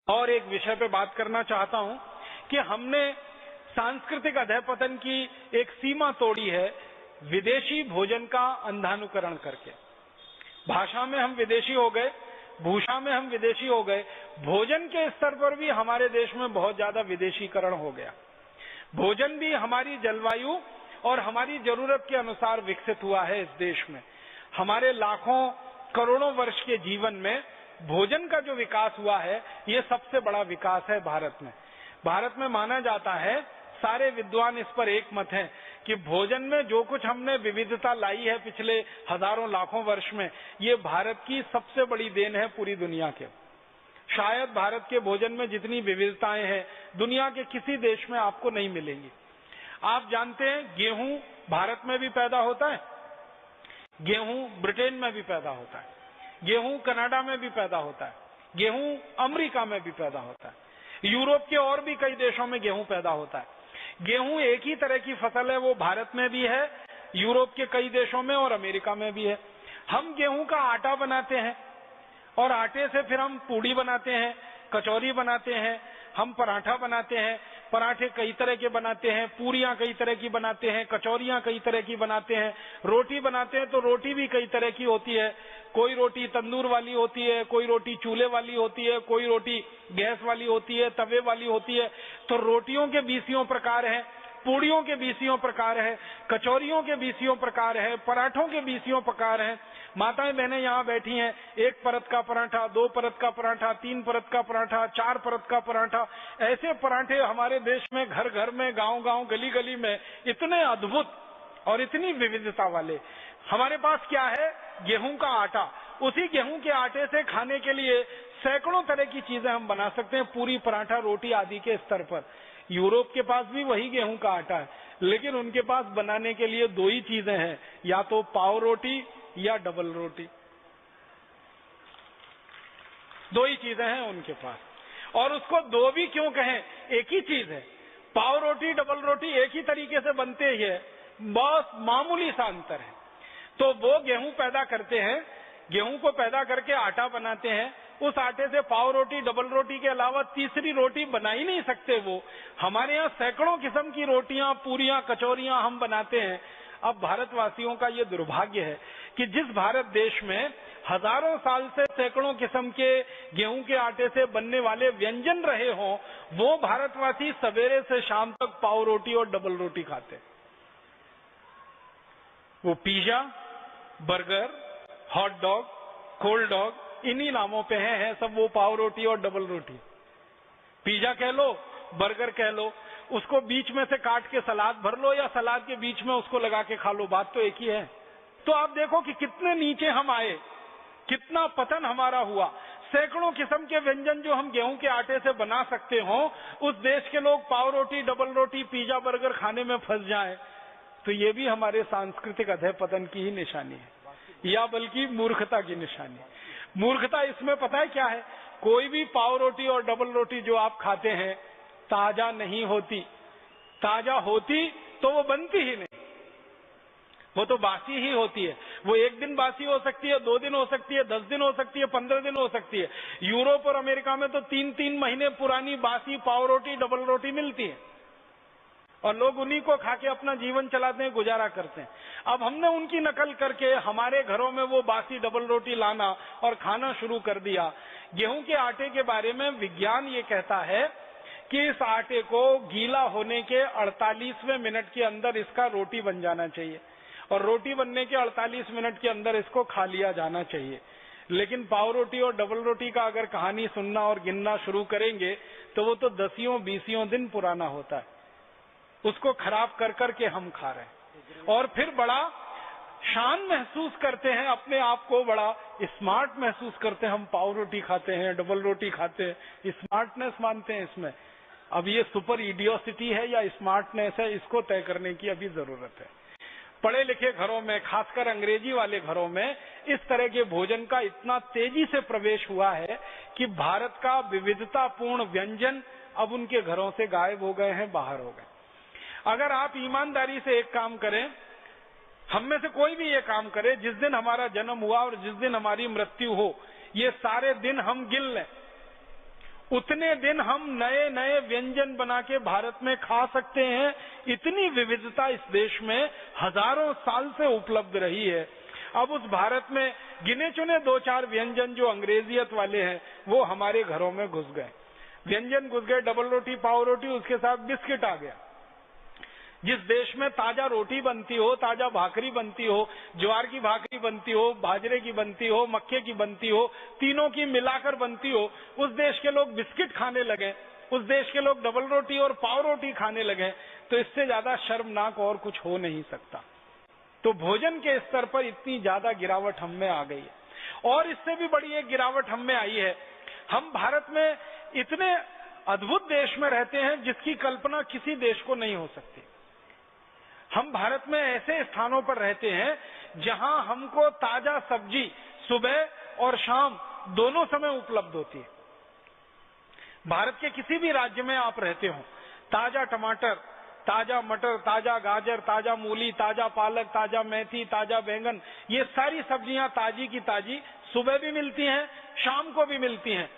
और एक विषय पे बात करना चाहता हूं कि हमने सांस्कृतिक अधःपतन की एक सीमा तोड़ी है विदेशी भोजन का अंधानुकरण करके। भाषा में हम विदेशी हो गए, भूषा में हम विदेशी हो गए, भोजन के स्तर पर भी हमारे देश में बहुत ज्यादा विदेशीकरण हो गया। भोजन भी हमारी जलवायु और हमारी जरूरत के अनुसार विकसित हुआ है इस देश में। हमारे लाखों करोड़ों वर्ष के जीवन में भोजन का जो विकास हुआ है, ये सबसे बड़ा विकास है भारत में। भारत में माना जाता है, सारे विद्वान इस पर एक मत हैं कि भोजन में जो कुछ हमने विविधता लाई है पिछले हजारों लाखों वर्ष में, ये भारत की सबसे बड़ी देन है पूरी दुनिया के। शायद भारत के भोजन में जितनी विविधताएं हैं दुनिया के किसी देश में आपको नहीं मिलेंगी। आप जानते हैं गेहूं भारत में भी पैदा होता है, गेहूं ब्रिटेन में भी पैदा होता है, गेहूं कनाडा में भी पैदा होता है, गेहूं अमेरिका में भी पैदा होता है, यूरोप के और भी कई देशों में गेहूं पैदा होता है। गेहूं एक ही तरह की फसल है, वो भारत में भी है, यूरोप के कई देशों में और अमेरिका में भी है। हम गेहूं का आटा बनाते हैं और आटे से फिर हम पूड़ी बनाते हैं, कचौरी बनाते हैं, हम पराठा बनाते हैं, पराठे कई तरह के बनाते हैं, पूरियां कई तरह की बनाते हैं, कचौरियां कई तरह की बनाते हैं, रोटी बनाते हैं तो रोटी भी कई तरह की होती है। कोई रोटी तंदूर वाली होती है, कोई रोटी चूल्हे वाली होती है, कोई रोटी गैस वाली होती है, तवे वाली होती है। तो रोटियों के 20 प्रकार हैं, पूड़ियों के 20 प्रकार है, कचौरियों के 20 प्रकार है, पराठों के 20 प्रकार हैं। माताएं बहनें यहाँ बैठी हैं, 1 परत का पराठा, 2 परत का पराठा, 3 परत का पराठा, 4 परत का पराठा, ऐसे पराठे हमारे देश में घर घर में, गांव गांव, गली गली में इतने अद्भुत और इतनी विविधता वाले। हमारे पास क्या है? गेहूं का आटा। उसी गेहूं के आटे से खाने के लिए सैकड़ों तरह की चीजें हम बना सकते हैं, पूरी, पराठा, रोटी आदि के स्तर पर। यूरोप के पास भी वही गेहूं का आटा है, लेकिन उनके पास बनाने के लिए 2 ही चीजें हैं, या तो पाव रोटी या डबल रोटी। 2 ही चीजें हैं उनके पास। और उसको 2 भी क्यों कहें, एक ही चीज है। पाव रोटी, डबल रोटी एक ही तरीके से बनते ही है, बहुत मामूली सा अंतर है। तो वो गेहूं पैदा करते हैं, गेहूं को पैदा करके आटा बनाते हैं, उस आटे से पाव रोटी, डबल रोटी के अलावा तीसरी रोटी बना ही नहीं सकते वो। हमारे यहाँ सैकड़ों किस्म की रोटियां, पूरियां, कचौरियां हम बनाते हैं। अब भारतवासियों का ये दुर्भाग्य है कि जिस भारत देश में हजारों साल से सैकड़ों किस्म के गेहूं के आटे से बनने वाले व्यंजन रहे हों, वो भारतवासी सवेरे से शाम तक पाव रोटी और डबल रोटी खाते। वो pizza, burger, hot dog, cold dog, इन्हीं नामों पे हैं सब वो पाव रोटी और डबल रोटी। पिज्जा कह लो, बर्गर कह लो, उसको बीच में से काट के सलाद भर लो या सलाद के बीच में उसको लगा के खा लो, बात तो एक ही है। तो आप देखो कि कितने नीचे हम आए, कितना पतन हमारा हुआ। सैकड़ों किस्म के व्यंजन जो हम गेहूं के आटे से बना सकते हो, उस देश के लोग पाव रोटी, डबल रोटी, पिज्जा, बर्गर खाने में फंस जाएं, तो ये भी हमारे सांस्कृतिक अधःपतन की ही निशानी है, या बल्कि मूर्खता की निशानी। मूर्खता इसमें पता है क्या है? कोई भी पाव रोटी और डबल रोटी जो आप खाते हैं ताजा नहीं होती। ताजा होती तो वो बनती ही नहीं, वो तो बासी ही होती है। वो 1 दिन बासी हो सकती है, 2 दिन हो सकती है, 10 दिन हो सकती है, 15 दिन हो सकती है। यूरोप और अमेरिका में तो 3-3 महीने पुरानी बासी पाव रोटी, डबल रोटी मिलती है और लोग उन्हीं को खा के अपना जीवन चलाते हैं, गुजारा करते हैं। अब हमने उनकी नकल करके हमारे घरों में वो बासी डबल रोटी लाना और खाना शुरू कर दिया। गेहूं के आटे के बारे में विज्ञान ये कहता है कि इस आटे को गीला होने के 48वें मिनट के अंदर इसका रोटी बन जाना चाहिए और रोटी बनने के 48 मिनट के अंदर इसको खा लिया जाना चाहिए। लेकिन पाव रोटी और डबल रोटी का अगर कहानी सुनना और गिनना शुरू करेंगे तो वो तो 10-20 दिन पुराना होता है। उसको खराब कर करके हम खा रहे हैं और फिर बड़ा शान महसूस करते हैं, अपने आप को बड़ा स्मार्ट महसूस करते हैं। हम पाव रोटी खाते हैं, डबल रोटी खाते हैं, स्मार्टनेस मानते हैं इसमें। अब ये सुपर इडियोसिटी है या स्मार्टनेस है, इसको तय करने की अभी जरूरत है। पढ़े लिखे घरों में, खासकर अंग्रेजी वाले घरों में, इस तरह के भोजन का इतना तेजी से प्रवेश हुआ है कि भारत का विविधतापूर्ण व्यंजन अब उनके घरों से गायब हो गए हैं, बाहर हो गए। अगर आप ईमानदारी से एक काम करें, हम में से कोई भी ये काम करे, जिस दिन हमारा जन्म हुआ और जिस दिन हमारी मृत्यु हो, ये सारे दिन हम गिन लें, उतने दिन हम नए नए व्यंजन बना के भारत में खा सकते हैं। इतनी विविधता इस देश में हजारों साल से उपलब्ध रही है। अब उस भारत में गिने चुने 2-4 व्यंजन जो अंग्रेजियत वाले हैं वो हमारे घरों में घुस गए। व्यंजन घुस गए, डबल रोटी, पाव रोटी, उसके साथ बिस्किट आ गया। जिस देश में ताजा रोटी बनती हो, ताजा भाकरी बनती हो, ज्वार की भाकरी बनती हो, बाजरे की बनती हो, मक्के की बनती हो, तीनों की मिलाकर बनती हो, उस देश के लोग बिस्किट खाने लगे, उस देश के लोग डबल रोटी और पाव रोटी खाने लगे। तो इससे ज्यादा शर्मनाक और कुछ हो नहीं सकता। तो भोजन के स्तर पर इतनी ज्यादा गिरावट हम में आ गई है। और इससे भी बड़ी एक गिरावट हम में आई है। हम भारत में इतने अद्भुत देश में रहते हैं जिसकी कल्पना किसी देश को नहीं हो सकती। हम भारत में ऐसे स्थानों पर रहते हैं जहां हमको ताजा सब्जी सुबह और शाम दोनों समय उपलब्ध होती है। भारत के किसी भी राज्य में आप रहते हो, ताजा टमाटर, ताजा मटर, ताजा गाजर, ताजा मूली, ताजा पालक, ताजा मेथी, ताजा बैंगन, ये सारी सब्जियां ताजी की ताजी सुबह भी मिलती हैं, शाम को भी मिलती हैं।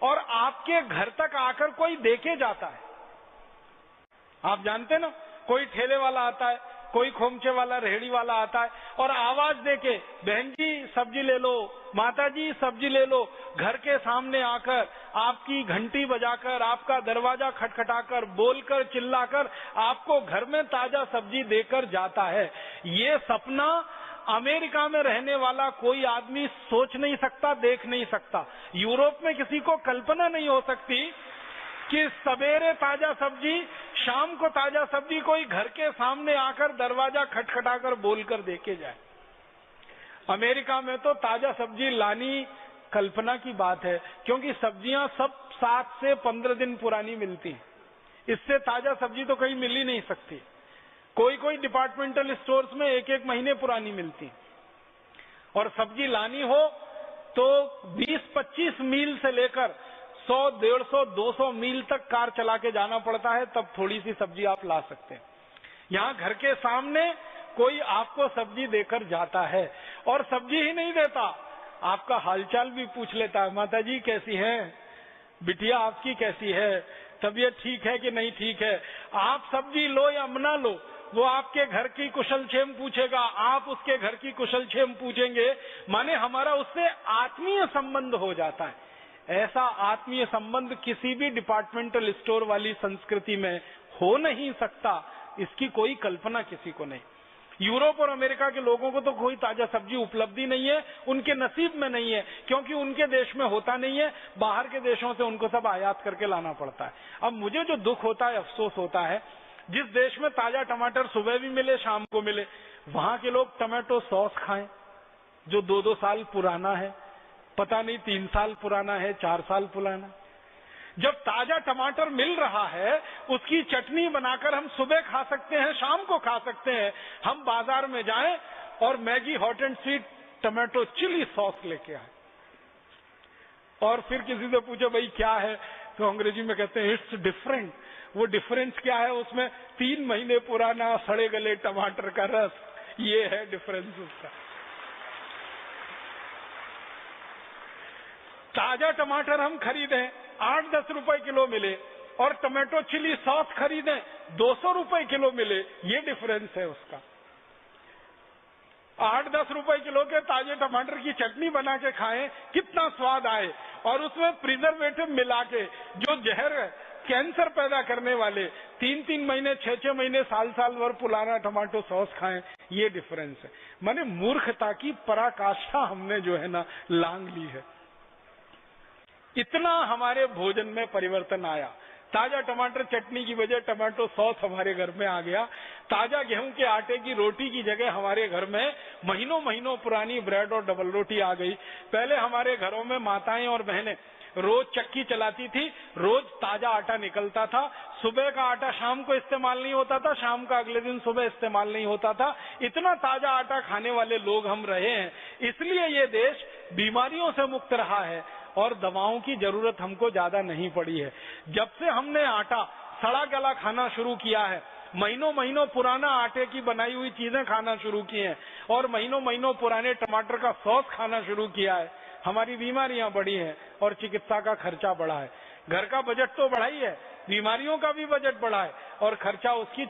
और आपके घर तक आकर कोई देके जाता है। आप जानते ना, कोई ठेले वाला आता है, कोई खोमचे वाला, रेहड़ी वाला आता है और आवाज देके, बहन जी सब्जी ले लो, माता जी सब्जी ले लो, घर के सामने आकर आपकी घंटी बजाकर, आपका दरवाजा खटखटाकर, बोलकर, चिल्लाकर आपको घर में ताजा सब्जी देकर जाता है। ये सपना अमेरिका में रहने वाला कोई आदमी सोच नहीं सकता, देख नहीं सकता। यूरोप में किसी को कल्पना नहीं हो सकती कि सवेरे ताजा सब्जी, शाम को ताजा सब्जी कोई घर के सामने आकर दरवाजा खटखटाकर बोलकर देके जाए। अमेरिका में तो ताजा सब्जी लानी कल्पना की बात है, क्योंकि सब्जियां सब 7 से 15 दिन पुरानी मिलती हैं। इससे ताजा सब्जी तो कहीं मिल ही नहीं सकती। कोई कोई डिपार्टमेंटल स्टोर्स में 1-1 महीने पुरानी मिलती। और सब्जी लानी हो तो 20-25 मील से लेकर 100, 150, 200 मील तक कार चला के जाना पड़ता है, तब थोड़ी सी सब्जी आप ला सकते हैं। यहाँ घर के सामने कोई आपको सब्जी देकर जाता है, और सब्जी ही नहीं देता, आपका हालचाल भी पूछ लेता है। माता जी कैसी हैं, बिटिया आपकी कैसी है, तबीयत ठीक है कि नहीं ठीक है। आप सब्जी लो या मना लो, वो आपके घर की कुशलक्षेम पूछेगा, आप उसके घर की कुशलक्षेम पूछेंगे। माने हमारा उससे आत्मीय संबंध हो जाता है। ऐसा आत्मीय संबंध किसी भी डिपार्टमेंटल स्टोर वाली संस्कृति में हो नहीं सकता। इसकी कोई कल्पना किसी को नहीं। यूरोप और अमेरिका के लोगों को तो कोई ताजा सब्जी उपलब्धि नहीं है, उनके नसीब में नहीं है, क्योंकि उनके देश में होता नहीं है। बाहर के देशों से उनको सब आयात करके लाना पड़ता है। अब मुझे जो दुख होता है, अफसोस होता है, जिस देश में ताजा टमाटर सुबह भी मिले, शाम को मिले, वहां के लोग टमाटो सॉस खाएं जो 2-2 साल पुराना है, पता नहीं 3 साल पुराना है, 4 साल पुराना। जब ताजा टमाटर मिल रहा है, उसकी चटनी बनाकर हम सुबह खा सकते हैं, शाम को खा सकते हैं। हम बाजार में जाएं और Maggi hot and sweet tomato chilli sauce लेके आए, और फिर किसी से पूछो भाई क्या है, तो अंग्रेजी में कहते हैं इट्स डिफरेंट। वो डिफरेंस क्या है? उसमें 3 महीने पुराना सड़े गले टमाटर का रस, ये है डिफरेंस उसका। ताजा टमाटर हम खरीदें 8-10 रुपए किलो मिले, और टमाटो चिली सॉस खरीदें 200 रुपए किलो मिले, ये डिफरेंस है उसका। 8-10 रुपए किलो के ताजे टमाटर की चटनी बना के खाएं, कितना स्वाद आए, और उसमें प्रिजर्वेटिव मिला के जो जहर कैंसर पैदा करने वाले 3-3 महीने, 6-6 महीने, साल-साल भर पुराना टमाटो सॉस खाएं, ये डिफरेंस है। माने मूर्खता की पराकाष्ठा हमने जो है ना लांग ली है। इतना हमारे भोजन में परिवर्तन आया। ताजा टमाटर चटनी की वजह टमाटो सॉस हमारे घर में आ गया। ताजा गेहूं के आटे की रोटी की जगह हमारे घर में महीनों महीनों पुरानी ब्रेड और डबल रोटी आ गई। पहले हमारे घरों में माताएं और बहनें रोज चक्की चलाती थी, रोज ताजा आटा निकलता था। सुबह का आटा शाम को इस्तेमाल नहीं होता था, शाम का अगले दिन सुबह इस्तेमाल नहीं होता था। इतना ताजा आटा खाने वाले लोग हम रहे हैं, इसलिए ये देश बीमारियों से मुक्त रहा है और दवाओं की जरूरत हमको ज्यादा नहीं पड़ी है। जब से हमने आटा सड़ा गला खाना शुरू किया है, महीनों महीनों पुराना आटे की बनाई हुई चीजें खाना शुरू की हैं, और महीनों महीनों पुराने टमाटर का सॉस खाना शुरू किया है, हमारी बीमारियां बढ़ी हैं और चिकित्सा का खर्चा बढ़ा है। घर का बजट तो बढ़ा ही है, बीमारियों का भी बजट बढ़ा है और खर्चा उसकी